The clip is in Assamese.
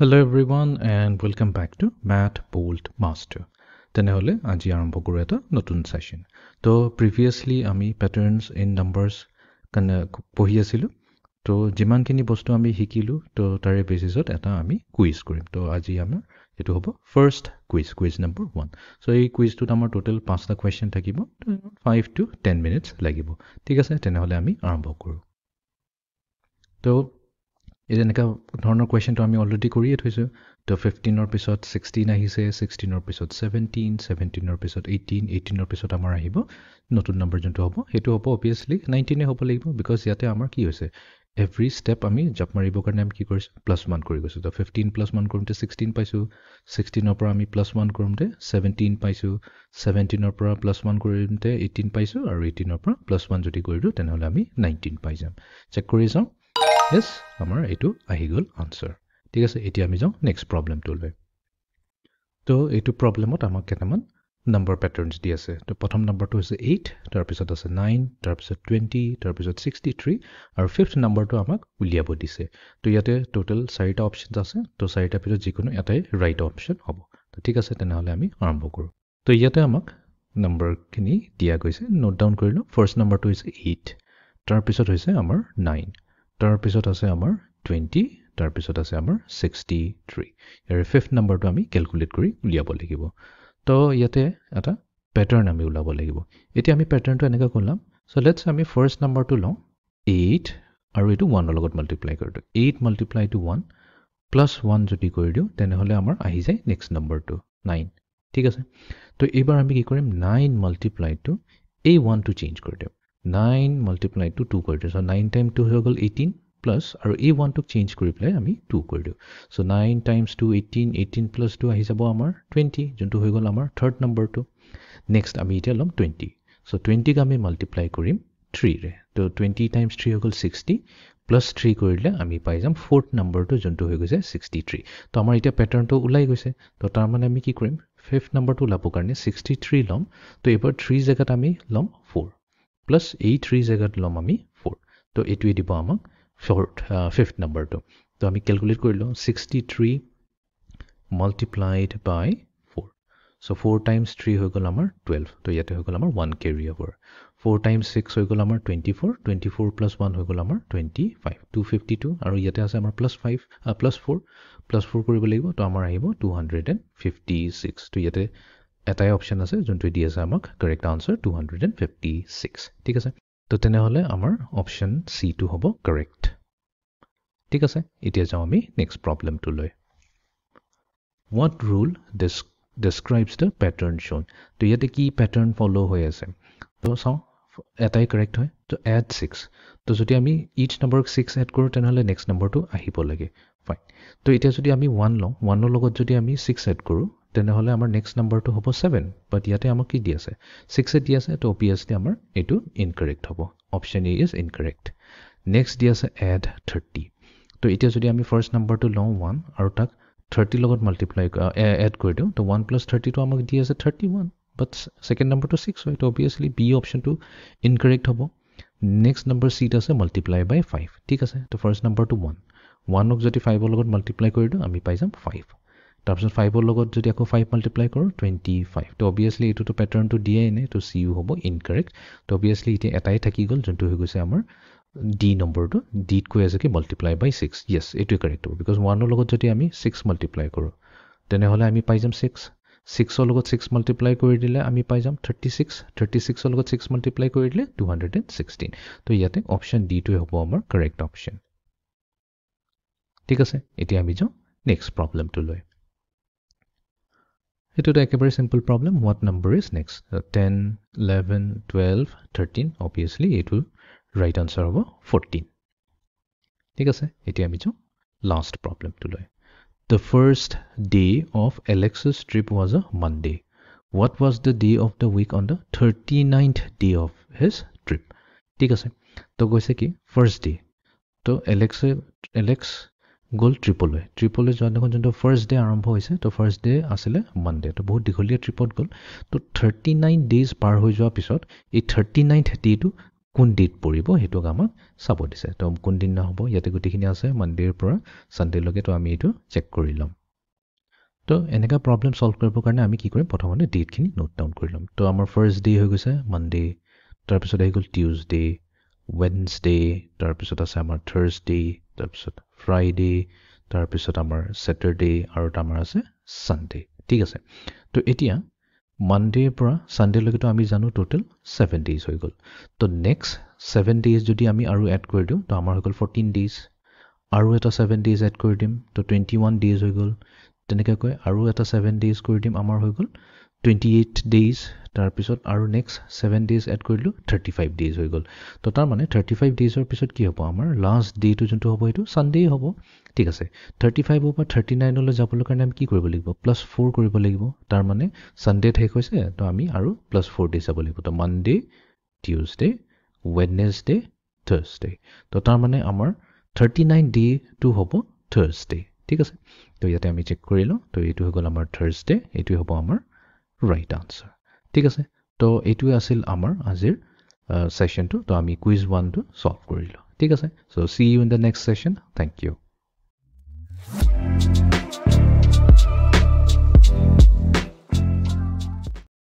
Hello everyone and welcome back to Math Bolt Master. তেনেহলে আজি আৰম্ভ কৰো এটা নতুন সেশন। তো previously আমি patterns in numbers পঢ়ি আছিলো। তো যিমানখিনি বস্তু আমি শিকিলো তো তাৰে বেসিছত এটা আমি কুইজ কৰিম। তো আজি আমাৰ এটো হ'ব first quiz number 1. So এই কুইজটোত আমাৰ টোটাল 5টা কোৱেশ্চন থাকিব। 5 to 10 minutes লাগিব। ঠিক আছে তেনেহলে আমি আৰম্ভ কৰো। তো এই এনেকা ধৰণৰ কোৱেশ্চনটো আমি অলৰেডি কৰিয়ে থৈছো। তো 15 ৰ পিছত 16 আহিছে, 16 ৰ পিছত 17, 17 ৰ পিছত 18, 18 ৰ পিছত আমাৰ আহিব নতুন নম্বৰ যোনটো হ'ব হেতু হ'ব obviously 19 হ'ব লাগিব because ইয়াতে আমাৰ কি হৈছে every step আমি জাপ মাৰিবৰ কাৰণে আমি কি কৰিছো +1 কৰি গৈছো। তো 15 +1 কৰোঁতে 16 পাইছো, 16 ৰ পৰা আমি +1 কৰোঁতে 17 পাইছো, 17 ৰ পৰা +1 কৰোঁতে 18 পাইছো আৰু 18 ৰ পৰা +1 যদি কৰিলো তেনেহলে আমি 19 পাই যাম। চেক কৰি যাওঁ। Yes, আমাৰ এইটো আহি গ'ল আনসাৰ। ঠিক আছে এতিয়া আমি যাওঁ নেক্সট প্ৰবলেমটোলৈ। তো এইটো প্ৰবলেমত আমাক কেইটামান নম্বৰ প্যাটাৰ্নছ দি আছে। তো প্ৰথম নম্বৰটো হৈছে 8, তাৰ পিছত আছে 9, তাৰ পিছত 20, তাৰ পিছত 63 আৰু ফিফথ নম্বৰটো আমাক উলিয়াব দিছে। তো ইয়াতে টোটাল 4টা অপচনছ আছে। তো 4টাৰ ভিতৰত যিকোনো এটাই ৰাইট অপচন হ'ব। তো ঠিক আছে তেনেহলে আমি আৰম্ভ কৰো। তো ইয়াতে আমাক নম্বৰখিনি দিয়া গৈছে। নোট ডাউন কৰিলো। ফাৰ্স্ট নম্বৰটো হৈছে 8, তাৰ পিছত হৈছে আমাৰ 9, তাৰ পিছত আছে আমাৰ 20, তাৰ পিছত আছে আমাৰ 63। ইয়াৰ ফিফথ নম্বৰটো আমি ক্যালকুলেট কৰি উলিয়াব লাগিব। তো ইয়াতে এটা প্যাটাৰ্ন আমি উলাব লাগিব। এতিয়া আমি প্যাটাৰ্নটো এনেকা কৰলাম। সো লেটস আমি ফাৰ্স্ট নম্বৰটো লওঁ 8 আৰু এটো 1 ৰ লগত মাল্টিপ্লাই কৰিলো। 8 মাল্টিপ্লাই টু 1 প্লাস 1 যদি কৰি দিও তেনেহলে আমাৰ আহি যায় নেক্সট নম্বৰটো 9। ঠিক আছে। তো এবাৰ আমি কি কৰিম 9 মাল্টিপ্লাই টু এই 1 টো চেঞ্জ কৰি দিও। 9 মাল্টিপ্লাই টু 2 কৰি দিও। সো 9 টাইম 2 হৈ গ'ল 18 প্লাস আৰু এই 1 টো চেঞ্জ কৰি প্লাই আমি 2 কৰি দিও। সো 9 টাইমস 2 18, 18 প্লাস 2 আহি যাব আমাৰ 20 যোনটো হৈ গ'ল আমাৰ থাৰ্ড নম্বৰটো। নেক্সট আমি এতিয়া লম 20। সো 20 ক আমি মাল্টিপ্লাই কৰিম 3 ৰে। তো 20 টাইমস 3 হৈ গ'ল 60 প্লাস 3 কৰিলে আমি পাই যাম ফোৰ্থ নম্বৰটো যোনটো হৈ গৈছে 63। তো আমাৰ এতিয়া প্যাটাৰ্নটো ওলাই গৈছে। তো তাৰ মানে আমি কি কৰিম ফিফথ নম্বৰটো লাবৰ কাৰণে 63 লম। তো এবাৰ 3 জায়গাত আমি লম 4 প্লাস এই 3 জায়গাত লম আমি 4। তো এটোৱে দিব আমাক ফিফথ নম্বৰটো। তো আমি ক্যালকুলেট কৰিলো 63 multiplied by 4. So 4 times 3 হৈ গ'ল আমাৰ 12। তো ইয়াতে হৈ গ'ল আমাৰ 1 carry over। 4 times 6 হৈ গ'ল আমাৰ 24, 24 plus 1 হৈ গ'ল আমাৰ 25, 252 আৰু ইয়াতে আছে আমাৰ plus 4 কৰিব লাগিব। তো আমাৰ আহিব 256। তো ইয়াতে এটাই অপচন আছে যোনটো দি আছে আমাক কাৰেক্ট আনসাৰ 256। ঠিক আছে। তো তেনেহলে আমাৰ অপচন সি টো হ'ব কাৰেক্ট। ঠিক আছে এতিয়া যাওঁ আমি next প্ৰবলেমটোলৈ। What rule describes the pattern shown? তো ইয়াতে কি প্যাটাৰ্ন ফলো হৈ আছে। তো চাও এটাই কাৰেক্ট হয়। তো add 6। তো যদি আমি each number 6 add কৰো তেনেহলে নেক্সট নম্বৰটো আহিব লাগে। ফাইন। তো এতিয়া যদি আমি 1 লওঁ 1 ৰ লগত যদি আমি 6 add কৰো তেনেহলে আমাৰ নেক্সট নম্বৰটো হ'ব 7। বাট ইয়াতে আমাক কি দি আছে 6 এ দি আছে। তো obviously আমাৰ এটো ইনকাৰেক্ট হ'ব। Option A is incorrect. Next দি আছে add 30। তো এতিয়া যদি আমি ফাৰ্স্ট নম্বৰটো লওঁ 1 আৰু তাক 30 লগত মাল্টিপ্লাই এড কৰি দিও তো 1 + 30 টো আমাক দি আছে 31 বাট সেকেন্ড নম্বৰটো 6 হয়। তো obviously বি অপচনটো ইনকাৰেক্ট হ'ব। নেক্সট নম্বৰ সি আছে মাল্টিপ্লাই বাই 5। ঠিক আছে। তো ফাৰ্স্ট নম্বৰটো 1 1 ক যদি 5 ৰ লগত মাল্টিপ্লাই কৰি দিও আমি পাই যাম 5। তাৰপিছত 5 ৰ লগত যদি আকৌ 5 মাল্টিপ্লাই কৰো 25। তো obviously এটোটো প্যাটাৰ্নটো দিয়াই নাই। তো সি হ'ব ইনকাৰেক্ট। তো obviously এতিয়া এটাই থাকি গ'ল যোনটো হৈ গৈছে আমাৰ ডি নম্বৰটো। ডিত কৈ আছে কি মাল্টিপ্লাই বাই 6। ইয়েস এটোই কাৰেক্ট হ'ব বিকজ 1 ৰ লগত যদি আমি 6 মাল্টিপ্লাই কৰো তেনেহলে আমি পাই যাম 6। 6 ৰ লগত 6 মাল্টিপ্লাই কৰি দিলে আমি পাই যাম 36। 36 ৰ লগত 6 মাল্টিপ্লাই কৰি দিলে 216। তো ইয়াতে অপচন ডি টোই হ'ব আমাৰ কাৰেক্ট অপচন। ঠিক আছে এতিয়া আমি যাওঁ নেক্সট প্ৰবলেমটোলৈ। এটোটা একেবাৰে simple problem. What number is next 10, 11, 12, 13। obviously এটো ৰাইট আনসাৰ হ'ব 14। ঠিক আছে এতিয়া আমি যাওঁ last প্ৰবলেমটোলৈ। The first day of Alex's trip was a Monday. What was the day of the week on the 39th day of his trip? ঠিক আছে। তো কৈছে কি ফাৰ্স্ট ডে। তো এলেক্স গ'ল ট্ৰিপলৈ। ট্ৰিপলৈ যোৱা দিনাখন যোনটো ফাৰ্স্ট ডে আৰম্ভ হৈছে তো ফাৰ্স্ট ডে আছিলে মানডে। তো বহুত দীঘলীয়া ট্ৰিপত গ'ল। তো 39 ডেজ পাৰ হৈ যোৱাৰ পিছত এই 39th ডেটো কোন ডেট পৰিব সেইটোক আমাক চাব দিছে তো কোন দিন হ'ব ইয়াতে গোটেইখিনি আছে মানডেৰ পৰা সানডেলৈকে তো আমি এইটো চেক কৰি ল'ম তো এনেকা প্ৰবলেম সলভ কৰিবৰ কাৰণে আমি কি কৰিম প্ৰথমতে ডেটখিনি নোট ডাউন কৰি ল'ম তো আমাৰ ফাৰ্ষ্ট ডে হৈ গৈছে মানডে তাৰপিছত আহি গ'ল টিউজডে ৱেডনেছডে তাৰপিছত আছে আমাৰ থাৰ্ছডে তাৰপিছত ফ্ৰাইডে তাৰপিছত আমাৰ ছেটাৰডে আৰু আমাৰ আছে সানডে ঠিক আছে তো এতিয়া মানডেৰ পৰা সানডেলৈকে তো আমি জানো টোটেল 7 ডেজ হৈ গ'ল তো নেক্সট 7 ডেজ যদি আমি আৰু এড কৰি দিওঁ তো আমাৰ হৈ গ'ল 14 ডেজ আৰু এটা 7 ডেজ এড কৰি দিম তো 21 ডেজ হৈ গ'ল তেনেকৈ আৰু এটা 7 ডেজ কৰি দিম আমাৰ হৈ গ'ল 28 ডেজ তাৰপিছত আৰু নেক্সট 7 ডেজ এড কৰিলোঁ 35 ডেজ হৈ গ'ল তো তাৰ মানে 35 ডেজৰ পিছত কি হ'ব আমাৰ লাষ্ট ডেটো যোনটো হ'ব এইটো সানডে হ'ব ঠিক আছে 35 পৰা 39লৈ যাবলৈ কাৰণে আমি কি কৰিব লাগিব +4 কৰিব লাগিব তাৰ মানে সানডে শেষ হৈছে তো আমি আৰু +4 ডেজ যাব লাগিব তো মানডে টিউজডে ৱেডনেছডে থাৰ্ছডে তো তাৰ মানে আমাৰ 39 ডেটো হ'ব থাৰ্ছডে ঠিক আছে তো ইয়াতে আমি চেক কৰি লওঁ তো এইটো হৈ গ'ল আমাৰ থাৰ্ছডে এইটোৱে হ'ব আমাৰ ৰাইট আনচাৰ ঠিক আছে তো এইটোৱে আছিল আমাৰ আজিৰ সেশনটো তো আমি কুইজ 1টো সলভ কৰিলোঁ ঠিক আছে so see you in the next session thank U